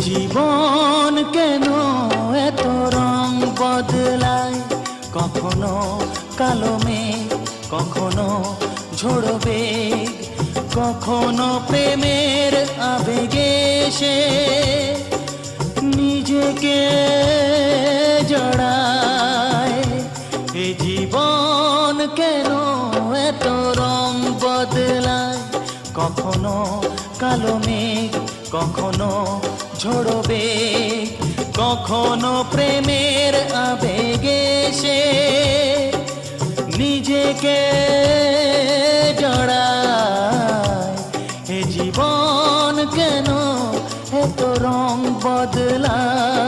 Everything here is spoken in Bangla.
জীবন কেন এত রং বদলায়, কখনো কালো মেঘ, কখনো ঝোড়ো বেগ, কখনো প্রেমের আবেগে সে নিজেকে জড়ায়। এ জীবন কেন এত রং বদলায়, কখনো কালো মেঘ, কখনো ঝোড়ো বেগ, কখনো প্রেমের আবেগে সে নিজেকে জড়ায়। এ জীবন কেন এত রং বদলায়।